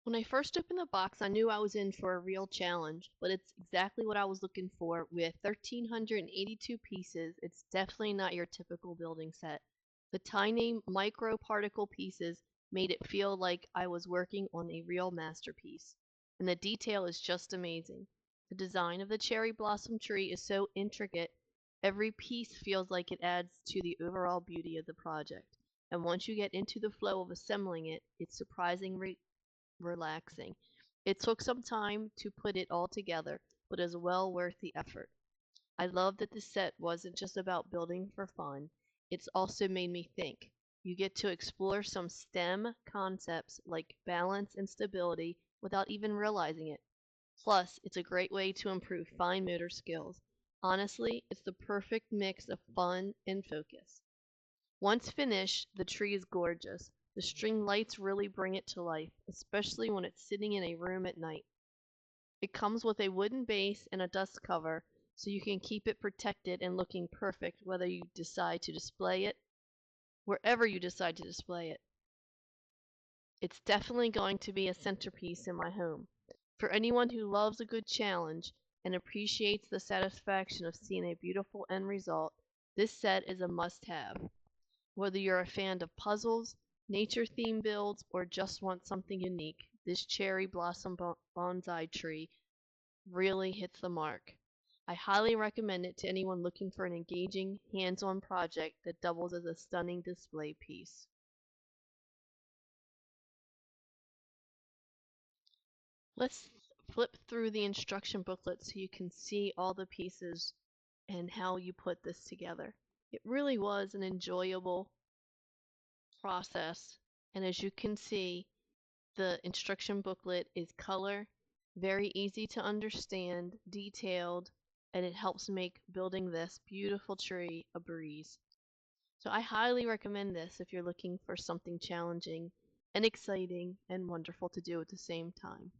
When I first opened the box, I knew I was in for a real challenge, but it's exactly what I was looking for. With 1,382 pieces, it's definitely not your typical building set. The tiny micro particle pieces made it feel like I was working on a real masterpiece. And the detail is just amazing. The design of the cherry blossom tree is so intricate, every piece feels like it adds to the overall beauty of the project. And once you get into the flow of assembling it, it's surprisingly relaxing. It took some time to put it all together, but is well worth the effort. I love that the set wasn't just about building for fun, it's also made me think. You get to explore some STEM concepts like balance and stability without even realizing it. Plus, it's a great way to improve fine motor skills. Honestly, it's the perfect mix of fun and focus. Once finished, the tree is gorgeous. The string lights really bring it to life, especially when it's sitting in a room at night. It comes with a wooden base and a dust cover, so you can keep it protected and looking perfect whether you decide to display it, wherever you decide to display it. It's definitely going to be a centerpiece in my home. For anyone who loves a good challenge and appreciates the satisfaction of seeing a beautiful end result, this set is a must have. Whether you're a fan of puzzles, nature themed builds, or just want something unique, this cherry blossom bonsai tree really hits the mark. I highly recommend it to anyone looking for an engaging, hands on project that doubles as a stunning display piece. Let's flip through the instruction booklet so you can see all the pieces and how you put this together. It really was an enjoyable process, and as you can see, the instruction booklet is color, very easy to understand, detailed, and it helps make building this beautiful tree a breeze. So I highly recommend this if you're looking for something challenging and exciting and wonderful to do at the same time.